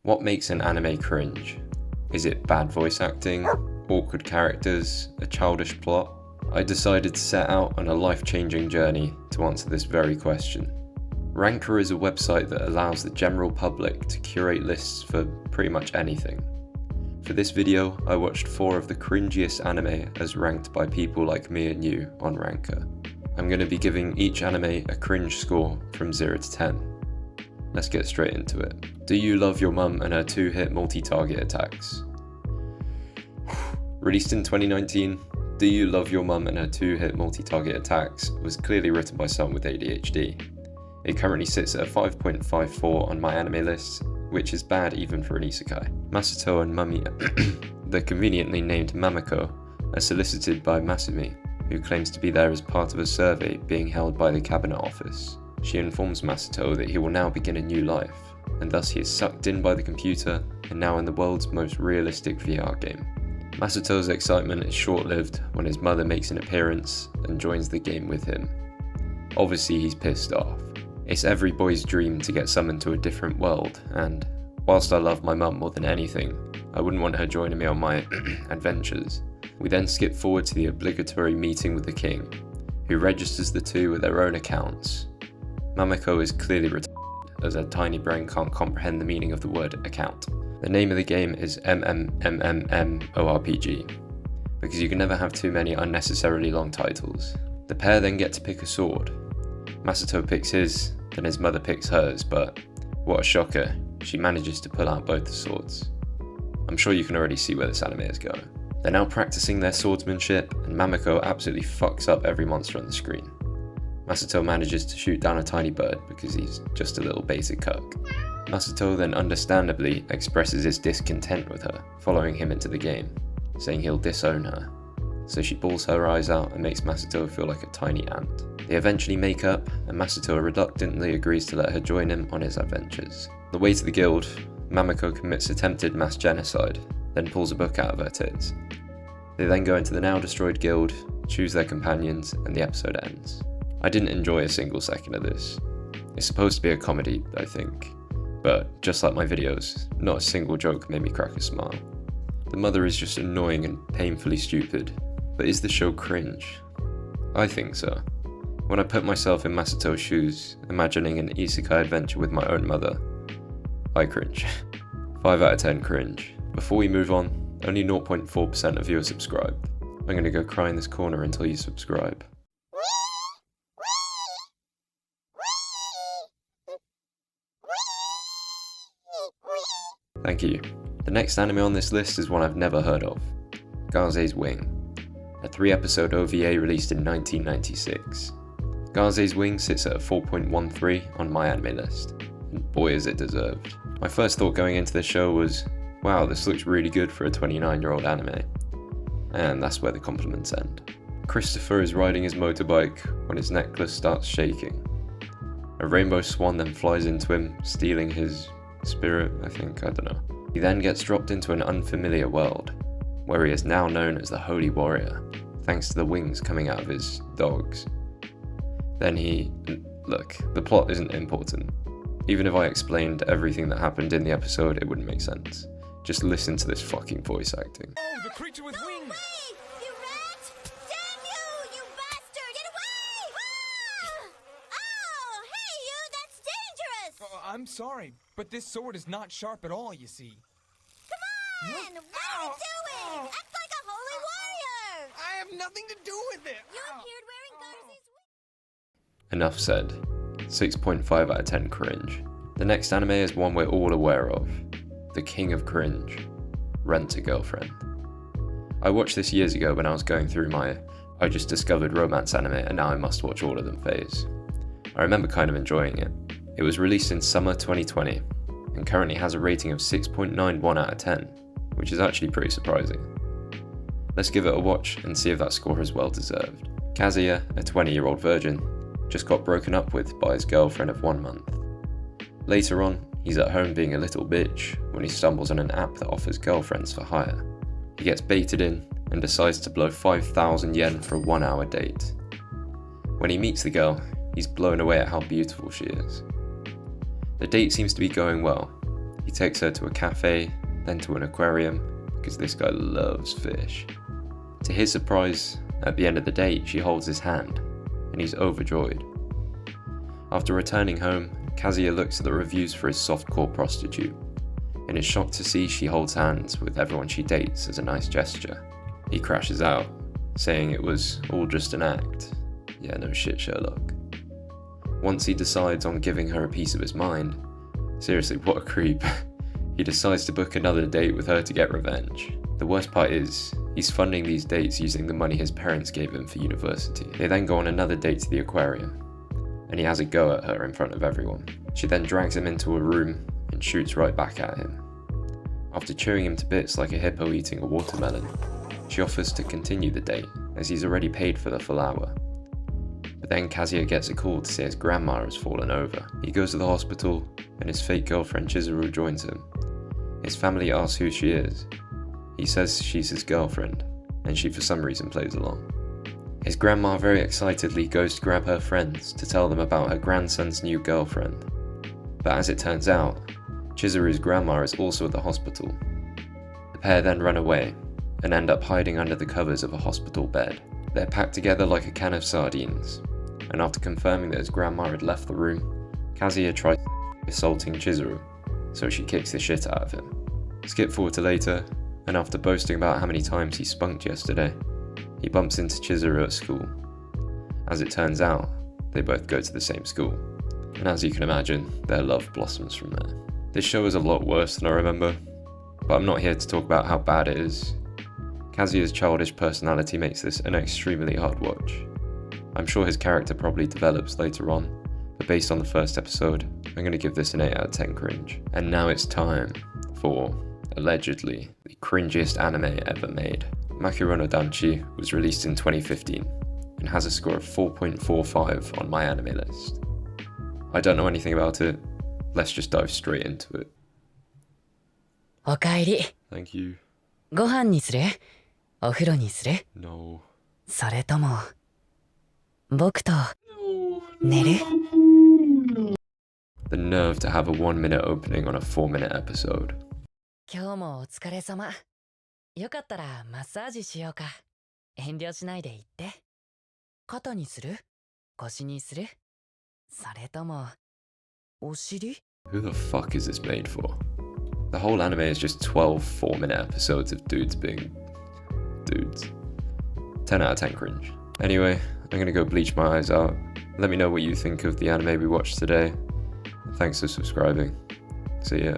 What makes an anime cringe? Is it bad voice acting, awkward characters, a childish plot? I decided to set out on a life-changing journey to answer this very question. Ranker is a website that allows the general public to curate lists for pretty much anything. For this video, I watched 4 of the cringiest anime as ranked by people like me and you on Ranker. I'm going to be giving each anime a cringe score from 0 to 10. Let's get straight into it. Do you love your mum and her 2-hit multi-target attacks? Released in 2019, Do You Love Your Mum and Her 2-Hit Multi-Target Attacks was clearly written by someone with ADHD. It currently sits at a 5.54 on my anime list, which is bad even for an isekai. Masato and Mami, the conveniently named Mamiko, are solicited by Masumi, who claims to be there as part of a survey being held by the Cabinet Office. She informs Masato that he will now begin a new life, and thus he is sucked in by the computer and now in the world's most realistic VR game. Masato's excitement is short-lived when his mother makes an appearance and joins the game with him. Obviously he's pissed off. It's every boy's dream to get summoned to a different world, and whilst I love my mum more than anything, I wouldn't want her joining me on my adventures. We then skip forward to the obligatory meeting with the king, who registers the two with their own accounts. Mamiko is clearly retarded, as her tiny brain can't comprehend the meaning of the word account. The name of the game is MMMMORPG, because you can never have too many unnecessarily long titles. The pair then get to pick a sword. Masato picks his, then his mother picks hers, but what a shocker, she manages to pull out both the swords. I'm sure you can already see where this anime is going. They're now practicing their swordsmanship, and Mamiko absolutely fucks up every monster on the screen. Masato manages to shoot down a tiny bird because he's just a little basic cuck. Masato then understandably expresses his discontent with her, following him into the game, saying he'll disown her. So she bawls her eyes out and makes Masato feel like a tiny ant. They eventually make up, and Masato reluctantly agrees to let her join him on his adventures. On the way to the guild, Mamiko commits attempted mass genocide, then pulls a book out of her tits. They then go into the now destroyed guild, choose their companions, and the episode ends. I didn't enjoy a single second of this. It's supposed to be a comedy, I think, but just like my videos, not a single joke made me crack a smile. The mother is just annoying and painfully stupid, but is the show cringe? I think so. When I put myself in Masato's shoes, imagining an isekai adventure with my own mother, I cringe. 5 out of 10 cringe. Before we move on, only 0.4% of you are subscribed. I'm gonna go cry in this corner until you subscribe. Thank you. The next anime on this list is one I've never heard of, Garzey's Wing, a 3-episode OVA released in 1996. Garzey's Wing sits at a 4.13 on my anime list, and boy is it deserved. My first thought going into this show was, wow, this looks really good for a 29-year-old anime, and that's where the compliments end. Christopher is riding his motorbike when his necklace starts shaking. A rainbow swan then flies into him, stealing his spirit, I don't know. He then gets dropped into an unfamiliar world, where he is now known as the Holy Warrior, thanks to the wings coming out of his dogs. Then look, the plot isn't important. Even if I explained everything that happened in the episode, it wouldn't make sense. Just listen to this fucking voice acting. Oh, the creature with wings! No way! You rat! Damn you, you bastard! Get away! Ah! Oh, hey you, that's dangerous! I'm sorry, but this sword is not sharp at all, you see. Come on! What are you doing? Act like a holy warrior! I have nothing to do with it! You appeared wearing Garzey's wings. Enough said. 6.5 out of 10 cringe. The next anime is one we're all aware of. The king of cringe. Rent a Girlfriend. I watched this years ago when I was going through my I just discovered romance anime and now I must watch all of them phase. I remember kind of enjoying it. It was released in summer 2020 and currently has a rating of 6.91 out of 10, which is actually pretty surprising. Let's give it a watch and see if that score is well deserved. Kazuya, a 20-year-old virgin, just got broken up with by his girlfriend of 1 month. Later on, he's at home being a little bitch when he stumbles on an app that offers girlfriends for hire. He gets baited in and decides to blow 5,000 yen for a 1-hour date. When he meets the girl, he's blown away at how beautiful she is. The date seems to be going well. He He takes her to a cafe, then to an aquarium, because this guy loves fish. To his surprise, at the end of the date, she holds his hand, and he's overjoyed. After returning home, Kazuya looks at the reviews for his softcore prostitute, and is shocked to see she holds hands with everyone she dates as a nice gesture. He crashes out, saying it was all just an act. Yeah, no shit, Sherlock. Once he decides on giving her a piece of his mind, seriously, what a creep, he decides to book another date with her to get revenge. The worst part is, he's funding these dates using the money his parents gave him for university. They then go on another date to the aquarium, and he has a go at her in front of everyone. She then drags him into a room and shoots right back at him. After chewing him to bits like a hippo eating a watermelon, she offers to continue the date, as he's already paid for the full hour. But then Kazuya gets a call to say his grandma has fallen over. He goes to the hospital, and his fake girlfriend Chizuru joins him. His family asks who she is. He says she's his girlfriend, and she for some reason plays along. His grandma very excitedly goes to grab her friends to tell them about her grandson's new girlfriend. But as it turns out, Chizuru's grandma is also at the hospital. The pair then run away, and end up hiding under the covers of a hospital bed. They're packed together like a can of sardines, and after confirming that his grandma had left the room, Kazuya tries assaulting Chizuru, so she kicks the shit out of him. Skip forward to later, and after boasting about how many times he spunked yesterday, he bumps into Chizuru at school. As it turns out, they both go to the same school, and as you can imagine, their love blossoms from there. This show is a lot worse than I remember, but I'm not here to talk about how bad it is. Kazuya's childish personality makes this an extremely hard watch. I'm sure his character probably develops later on, but based on the first episode, I'm going to give this an 8 out of 10 cringe. And now it's time for, allegedly, the cringiest anime ever made. Makura no Danshi was released in 2015 and has a score of 4.45 on my anime list. I don't know anything about it, let's just dive straight into it. おかえり。 Thank you. ご飯にする？お風呂にする？ No. それとも、僕と寝る？ The nerve to have a 1-minute opening on a 4-minute episode. 今日もお疲れ様。よかったらマッサージしようか。遠慮しないで言って。肩にする？腰にする？それとも、お尻？ Who the fuck is this made for? The whole anime is just 12 4-minute episodes of dudes being dudes. 10 out of 10 cringe. Anyway, I'm gonna go bleach my eyes out. Let me know what you think of the anime we watched today. Thanks for subscribing. See ya.